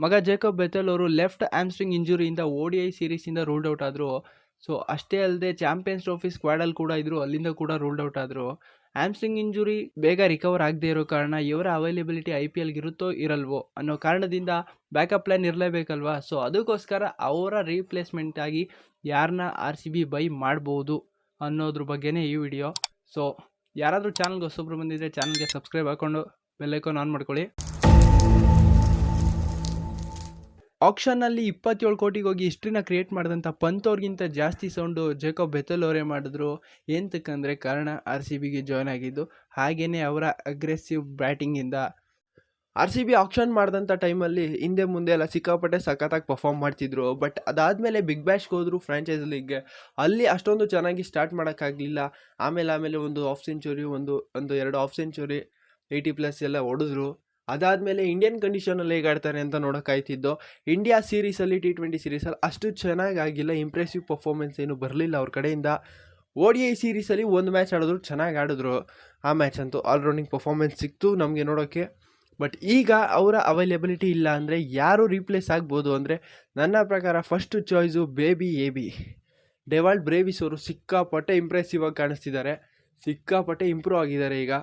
ಮಗ Jacob Bethell ಅವರು left hamstring ಇಂಜುರಿಯಿಂದ ODI ಸೀರೀಸಿಂದ ರೂಲ್ಡ್ ಔಟ್ ಆದರು. ಸೊ ಅಷ್ಟೇ ಅಲ್ಲದೆ ಚಾಂಪಿಯನ್ಸ್ ಟ್ರೋಫಿ ಸ್ಕ್ವಾಡಲ್ಲಿ ಕೂಡ ಇದ್ದರು, ಅಲ್ಲಿಂದ ಕೂಡ ರೂಲ್ಡ್ ಔಟ್ ಆದರು. ಹ್ಯಾಮ್ಸ್ಟ್ರಿಂಗ್ ಇಂಜುರಿ ಬೇಗ ರಿಕವರ್ ಆಗದೇ ಇರೋ ಕಾರಣ ಇವರ ಅವೈಲೇಬಿಲಿಟಿ IPLಗೆ ಇರುತ್ತೋ ಇರಲ್ವೋ ಅನ್ನೋ ಕಾರಣದಿಂದ ಬ್ಯಾಕಪ್ ಪ್ಲ್ಯಾನ್ ಇರಲೇಬೇಕಲ್ವಾ. ಸೊ ಅದಕ್ಕೋಸ್ಕರ ಅವರ ರೀಪ್ಲೇಸ್ಮೆಂಟ್ ಆಗಿ ಯಾರನ್ನ RCB ಬೈ ಮಾಡ್ಬೋದು ಅನ್ನೋದ್ರ ಬಗ್ಗೆನೇ ಈ ವಿಡಿಯೋ. ಸೊ ಯಾರಾದರೂ ಚಾನಲ್ಗೆ ಹೊಸೊಬ್ರು ಬಂದಿದ್ದರೆ ಚಾನಲ್ಗೆ ಸಬ್ಸ್ಕ್ರೈಬ್ ಹಾಕ್ಕೊಂಡು ಬೆಲ್ಲೈಕಾನ್ ಆನ್ ಮಾಡ್ಕೊಳ್ಳಿ. ಆಕ್ಷನ್ನಲ್ಲಿ 27 ಕೋಟಿಗೆ ಹೋಗಿ ಹಿಸ್ಟ್ರಿನ ಕ್ರಿಯೇಟ್ ಮಾಡಿದಂಥ ಪಂತ್ ಅವ್ರಿಗಿಂತ ಜಾಸ್ತಿ ಸೌಂಡು ಜೇಕಬ್ ಬೆಥೆಲ್ ಅವರೇ ಮಾಡಿದ್ರು. ಎಂತಕ್ಕಂದರೆ ಕಾರಣ RCBಗೆ ಜಾಯ್ನ್ ಆಗಿದ್ದು, ಹಾಗೆಯೇ ಅವರ ಅಗ್ರೆಸಿವ್ ಬ್ಯಾಟಿಂಗಿಂದ. RCB ಆಕ್ಷನ್ ಮಾಡಿದಂಥ ಟೈಮಲ್ಲಿ ಹಿಂದೆ ಮುಂದೆ ಎಲ್ಲ ಸಿಕ್ಕಾಪಟ್ಟೆ ಸಖತ್ತಾಗಿ ಪರ್ಫಾರ್ಮ್ ಮಾಡ್ತಿದ್ರು. ಬಟ್ ಅದಾದಮೇಲೆ ಬಿಗ್ ಬ್ಯಾಶ್ಗೆ ಹೋದ್ರು ಫ್ರಾಂಚೈಸ್ ಲೀಗ್ಗೆ. ಅಲ್ಲಿ ಅಷ್ಟೊಂದು ಚೆನ್ನಾಗಿ ಸ್ಟಾರ್ಟ್ ಮಾಡೋಕ್ಕಾಗಲಿಲ್ಲ. ಆಮೇಲೆ ಒಂದು ಹಾಫ್ ಸೆಂಚುರಿ, ಒಂದು 2 ಹಾಫ್ ಸೆಂಚುರಿ, 80+ ಎಲ್ಲ ಹೊಡೆದ್ರು. ಅದಾದಮೇಲೆ ಇಂಡಿಯನ್ ಕಂಡೀಷನಲ್ಲಿ ಹೇಗೆ ಆಡ್ತಾರೆ ಅಂತ ನೋಡೋಕ್ಕಾಯ್ತಿದ್ದು. ಇಂಡಿಯಾ ಸೀರೀಸಲ್ಲಿ T20 ಸೀರೀಸಲ್ಲಿ ಅಷ್ಟು ಚೆನ್ನಾಗಾಗಿಲ್ಲ, ಇಂಪ್ರೆಸಿವ್ ಪರ್ಫಾರ್ಮೆನ್ಸ್ ಏನು ಬರಲಿಲ್ಲ ಅವ್ರ ಕಡೆಯಿಂದ. ODI ಸೀರೀಸಲ್ಲಿ ಒಂದು ಮ್ಯಾಚ್ ಆಡಿದ್ರು, ಚೆನ್ನಾಗಿ ಆಡಿದ್ರು. ಆ ಮ್ಯಾಚ್ ಅಂತೂ ಆಲ್ರೌಂಡಿಂಗ್ ಪರ್ಫಾರ್ಮೆನ್ಸ್ ಸಿಕ್ತು ನಮಗೆ ನೋಡೋಕ್ಕೆ. ಬಟ್ ಈಗ ಅವರ ಅವೈಲೇಬಿಲಿಟಿ ಇಲ್ಲ ಅಂದರೆ ಯಾರು ರೀಪ್ಲೇಸ್ ಆಗ್ಬೋದು ಅಂದರೆ ನನ್ನ ಪ್ರಕಾರ ಫಸ್ಟ್ ಚಾಯ್ಸು ಬೇಬಿ AB. ಡೆವಾಲ್ಡ್ ಬ್ರೇವಿಸ್ ಅವರು ಸಿಕ್ಕಾಪಟ್ಟೆ ಇಂಪ್ರೆಸಿವ್ ಆಗಿ ಕಾಣಿಸ್ತಿದ್ದಾರೆ, ಸಿಕ್ಕಾಪಟ್ಟೆ ಇಂಪ್ರೂವ್ ಆಗಿದ್ದಾರೆ. ಈಗ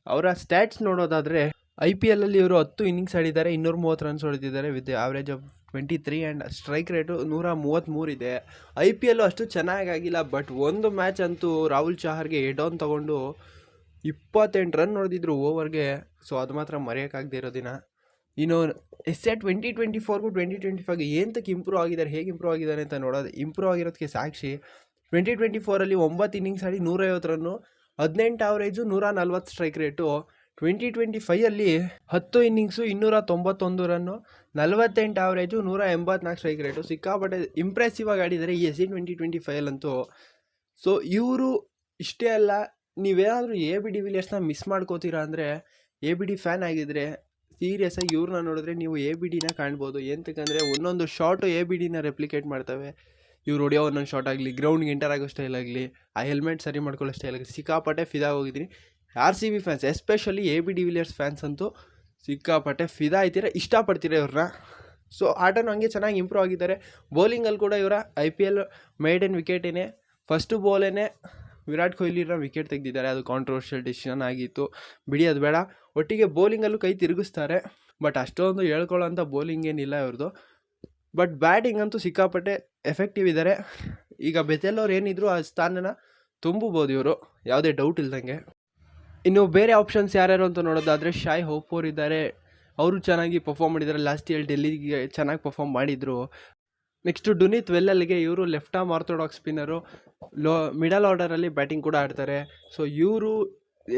ಅವರ ಸ್ಟ್ಯಾಟ್ಸ್ ನೋಡೋದಾದರೆ IPLಲ್ಲಿ ಇವರು 10 ಇನ್ನಿಂಗ್ಸ್ ಆಡಿದ್ದಾರೆ, 230 ರನ್ಸ್ ಹೊಡೆದಿದ್ದಾರೆ with average of 23 and strike rate 133 ಇದೆ. IPL ಅಷ್ಟು ಚೆನ್ನಾಗಾಗಿಲ್ಲ. ಬಟ್ ಒಂದು ಮ್ಯಾಚ್ ಅಂತೂ ರಾಹುಲ್ ಚಹಾರ್ಗೆ ಹೆಡ್ ಆನ್ ತೊಗೊಂಡು 28 ರನ್ ಹೊಡೆದಿದ್ರು ಓವರ್ಗೆ. ಸೊ ಅದು ಮಾತ್ರ ಮರೆಯೋಕ್ಕಾಗದೇ ಇರೋ ದಿನ. ಇನ್ನು 2024ಗೂ 2025ಗೆ ಏನಕ್ಕೆ ಇಂಪ್ರೂವ್ ಆಗಿದ್ದಾರೆ, ಹೇಗೆ ಇಂಪ್ರೂವ್ ಆಗಿದ್ದಾರೆ ಅಂತ ನೋಡೋದು. ಇಂಪ್ರೂವ್ ಆಗಿರೋದಕ್ಕೆ ಸಾಕ್ಷಿ 2024ಅಲ್ಲಿ 9 ಇನ್ನಿಂಗ್ಸ್ ಆಡಿ 150 ರನ್ನು, 18 ಆವ್ರೇಜು, 140 ಸ್ಟ್ರೈಕ್ ರೇಟು. 2025ಅಲ್ಲಿ 10 innings 291 run, 48 average, 184 strike rate. ಸಿಕ್ಕಾಪಟ್ಟೆ ಇಂಪ್ರೆಸಿವ್ ಆಗಿ ಆಡಿದ್ದಾರೆ ಈ 2025ಅಲ್ಲಂತೂ. ಸೊ ಇವರು ಇಷ್ಟೇ ಅಲ್ಲ, ನೀವೇನಾದರೂ AB ಡಿವಿಲಿಯರ್ಸ್ನ ಮಿಸ್ ಮಾಡ್ಕೋತೀರಾ ಅಂದರೆ, ABD ಫ್ಯಾನ್ ಆಗಿದ್ದರೆ ಸೀರಿಯಸ್ಸಾಗಿ ಇವ್ರನ್ನ ನೋಡಿದ್ರೆ ನೀವು ABDನ ಕಾಣ್ಬೋದು. ಎಂತಕ್ಕಂದರೆ ಒಂದೊಂದು ಶಾಟು ABDನ ರೆಪ್ಲಿಕೇಟ್ ಮಾಡ್ತವೆ. ಇವ್ರು ಹೊಡೆಯೋ ಒಂದೊಂದು ಶಾಟ್ ಆಗಲಿ, ಗ್ರೌಂಡ್ಗೆ ಎಂಟರ್ ಆಗೋ ಸ್ಟೈಲ್ ಆಗಲಿ, ಆ ಹೆಲ್ಮೆಟ್ ಸರಿ ಮಾಡ್ಕೊಳ್ಳೋ ಸ್ಟೈಲ್ ಆಗಲಿ, ಸಿಕ್ಕಾಪಟ್ಟೆ ಫಿದಾ ಹೋಗಿದ್ದೀನಿ. RCB fans, especially AB de Villiers fans ಅಂತೂ ಸಿಕ್ಕಾಪಟ್ಟೆ ಫಿದಾ ಆಯ್ತೀರ, ಇಷ್ಟಪಡ್ತೀರ ಇವ್ರನ್ನ. ಸೊ ಆಟನೂ ಹಂಗೆ ಚೆನ್ನಾಗಿ ಇಂಪ್ರೂವ್ ಆಗಿದ್ದಾರೆ. ಬೌಲಿಂಗಲ್ಲಿ ಕೂಡ ಇವರ IPL ಮೇಡನ್ ವಿಕೆಟೇನೆ, ಫಸ್ಟು ಬಾಲೇನೆ ವಿರಾಟ್ ಕೊಹ್ಲಿನ ವಿಕೆಟ್ ತೆಗೆದಿದ್ದಾರೆ. ಅದು ಕಾಂಟ್ರವರ್ಷಿಯಲ್ ಡಿಸಿಷನ್ ಆಗಿತ್ತು, ಬಿಡಿ ಅದು ಬೇಡ. ಒಟ್ಟಿಗೆ ಬೌಲಿಂಗಲ್ಲೂ ಕೈ ತಿರುಗಿಸ್ತಾರೆ. ಬಟ್ ಅಷ್ಟೊಂದು ಹೇಳ್ಕೊಳ್ಳೋಂಥ ಬೌಲಿಂಗ್ ಏನಿಲ್ಲ ಇವ್ರದ್ದು. ಬಟ್ ಬ್ಯಾಟಿಂಗ್ ಅಂತೂ ಸಿಕ್ಕಾಪಟ್ಟೆ ಎಫೆಕ್ಟಿವ್ ಇದ್ದಾರೆ. ಈಗ ಬೆಥೆಲ್ ಅವ್ರು ಏನಿದ್ರು ಆ ಸ್ಥಾನನ ತುಂಬಬೋದು ಇವರು, ಯಾವುದೇ ಡೌಟ್ ಇಲ್ದಂಗೆ. ಇನ್ನು ಬೇರೆ ಆಪ್ಷನ್ಸ್ ಯಾರ್ಯಾರು ಅಂತ ನೋಡೋದಾದರೆ ಶಾಯ್ ಹೋಪ್ ಅವ್ರು ಇದ್ದಾರೆ. ಅವರು ಚೆನ್ನಾಗಿ ಪರ್ಫಾರ್ಮ್ ಮಾಡಿದ್ದಾರೆ. ಲಾಸ್ಟ್ ಇಯರ್ ಡೆಲ್ಲಿಗೆ ಚೆನ್ನಾಗಿ ಪರ್ಫಾರ್ಮ್ ಮಾಡಿದರು. ನೆಕ್ಸ್ಟು ಡುನಿತ್ ವೆಲ್ಲಲ್ಗೆ, ಇವರು left arm orthodox spinner, middle ಆರ್ಡರಲ್ಲಿ ಬ್ಯಾಟಿಂಗ್ ಕೂಡ ಆಡ್ತಾರೆ. ಸೊ ಇವರು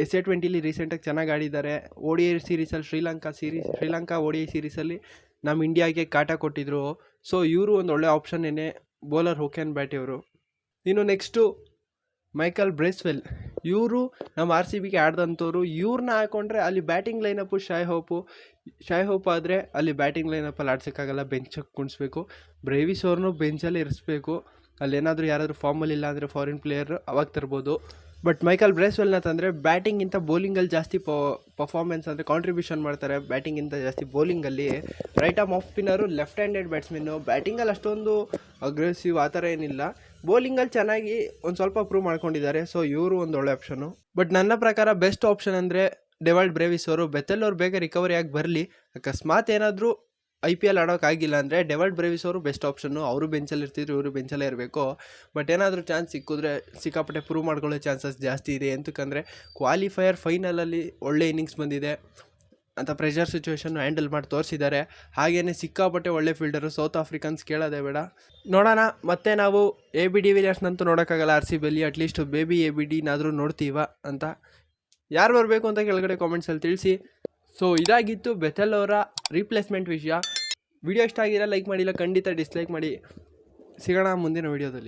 SA20ಲಿ ರೀಸೆಂಟಾಗಿ ಚೆನ್ನಾಗಿ ಆಡಿದ್ದಾರೆ. ODI ಸೀರೀಸಲ್ಲಿ ಶ್ರೀಲಂಕಾ ODI ಸೀರೀಸಲ್ಲಿ ನಮ್ಮ ಇಂಡಿಯಾಗೆ ಕಾಟ ಕೊಟ್ಟಿದ್ರು. ಸೊ ಇವರು ಒಂದು ಒಳ್ಳೆ ಆಪ್ಷನ್ ಏನೇ, ಬೌಲರ್ ಹೂ ಕ್ಯಾನ್ ಬ್ಯಾಟ್ ಇವರು. ಇನ್ನು ನೆಕ್ಸ್ಟು ಮೈಕಲ್ ಬ್ರೇಸ್ವೆಲ್, ಇವರು ನಮ್ಮ RCBಗೆ ಆಡ್ದಂಥವ್ರು. ಇವ್ರನ್ನ ಹಾಕೊಂಡ್ರೆ ಅಲ್ಲಿ ಬ್ಯಾಟಿಂಗ್ ಲೈನಪ್ಪು ಶಾಯ್ ಹೋಪ್ ಆದರೆ ಅಲ್ಲಿ ಬ್ಯಾಟಿಂಗ್ ಲೈನಪ್ಪಲ್ಲಿ ಆಡ್ಸೋಕ್ಕಾಗಲ್ಲ, ಬೆಂಚಕ್ಕೆ ಕುಣಿಸ್ಬೇಕು. ಬ್ರೇವಿಸ್ ಅವ್ರನ್ನೂ ಬೆಂಚಲ್ಲಿ ಇರಿಸ್ಬೇಕು. ಅಲ್ಲೇನಾದರೂ ಯಾರಾದರೂ ಫಾರ್ಮಲ್ಲಿ ಇಲ್ಲ ಅಂದರೆ ಫಾರಿನ್ ಪ್ಲೇಯರ್ ಅವಾಗ ತರ್ಬೋದು. ಬಟ್ ಮೈಕಲ್ ಬ್ರೇಸ್ವೆಲ್ನ ತಂದರೆ ಬ್ಯಾಟಿಂಗಿಂತ ಬೌಲಿಂಗಲ್ಲಿ ಜಾಸ್ತಿ ಪರ್ಫಾರ್ಮೆನ್ಸ್ ಅಂದರೆ ಕಾಂಟ್ರಿಬ್ಯೂಷನ್ ಮಾಡ್ತಾರೆ. ಬ್ಯಾಟಿಂಗಿಂತ ಜಾಸ್ತಿ ಬೌಲಿಂಗಲ್ಲಿ. Right arm off spinner, left handed batsman. ಬ್ಯಾಟಿಂಗಲ್ಲಿ ಅಷ್ಟೊಂದು ಅಗ್ರೆಸಿವ್ ಆ ಥರ ಏನಿಲ್ಲ, ಬೌಲಿಂಗಲ್ಲಿ ಚೆನ್ನಾಗಿ ಒಂದು ಸ್ವಲ್ಪ ಪ್ರೂವ್ ಮಾಡ್ಕೊಂಡಿದ್ದಾರೆ. ಸೊ ಇವರು ಒಂದು ಒಳ್ಳೆ ಆಪ್ಷನು. ಬಟ್ ನನ್ನ ಪ್ರಕಾರ ಬೆಸ್ಟ್ ಆಪ್ಷನ್ ಅಂದರೆ ಡೆವಾಲ್ಡ್ ಬ್ರೇವಿಸ್ ಅವರು. ಬೆಥೆಲ್ ಅವ್ರು ಬೇಗ ರಿಕವರಿ ಆಗಿ ಬರಲಿ. ಅಕಸ್ಮಾತ್ ಏನಾದರೂ IPL ಆಡೋಕ್ಕಾಗಿಲ್ಲ ಅಂದರೆ ಡೆವಾಲ್ಡ್ ಬ್ರೇವಿಸ್ ಅವರು ಬೆಸ್ಟ್ ಆಪ್ಷನ್ನು. ಅವರು ಬೆಂಚಲ್ಲಿ ಇರ್ತಿದ್ರು, ಇವರು ಬೆಂಚಲ್ಲೇ ಇರಬೇಕು. ಬಟ್ ಏನಾದರೂ ಚಾನ್ಸ್ ಸಿಕ್ಕಿದ್ರೆ ಸಿಕ್ಕಾಪಟ್ಟೆ ಪ್ರೂವ್ ಮಾಡ್ಕೊಳ್ಳೋ ಚಾನ್ಸಸ್ ಜಾಸ್ತಿ ಇದೆ. ಎಂತಕ್ಕಂದರೆ ಕ್ವಾಲಿಫೈಯರ್ ಫೈನಲಲ್ಲಿ ಒಳ್ಳೆ ಇನ್ನಿಂಗ್ಸ್ ಬಂದಿದೆ ಅಂತ ಪ್ರೆಷರ್ ಸಿಚುವೇಷನ್ನು ಹ್ಯಾಂಡಲ್ ಮಾಡಿ ತೋರಿಸಿದ್ದಾರೆ. ಹಾಗೆಯೇ ಸಿಕ್ಕಾಪಟ್ಟೆ ಒಳ್ಳೆ ಫೀಲ್ಡರು. ಸೌತ್ ಆಫ್ರಿಕನ್ಸ್ ಕೇಳೋದೇ ಬೇಡ. ನೋಡೋಣ, ಮತ್ತೆ ನಾವು AB ಡಿವಿಲಿಯರ್ಸ್ನಂತೂ ನೋಡೋಕ್ಕಾಗಲ್ಲ RCBಯಲ್ಲಿ. ಅಟ್ಲೀಸ್ಟ್ ಬೇಬಿ ABDನಾದರೂ ನೋಡ್ತೀವ ಅಂತ. ಯಾರು ಬರಬೇಕು ಅಂತ ಕೆಳಗಡೆ ಕಾಮೆಂಟ್ಸಲ್ಲಿ ತಿಳಿಸಿ. ಸೊ ಇದಾಗಿತ್ತು ಬೆಥೆಲ್ ಅವರ ರೀಪ್ಲೇಸ್ಮೆಂಟ್ ವಿಷಯ. ವಿಡಿಯೋ ಇಷ್ಟ ಆಗಿಲ್ಲ ಲೈಕ್ ಮಾಡಿಲ್ಲ, ಖಂಡಿತ ಡಿಸ್ಲೈಕ್ ಮಾಡಿ. ಸಿಗೋಣ ಮುಂದಿನ ವಿಡಿಯೋದಲ್ಲಿ.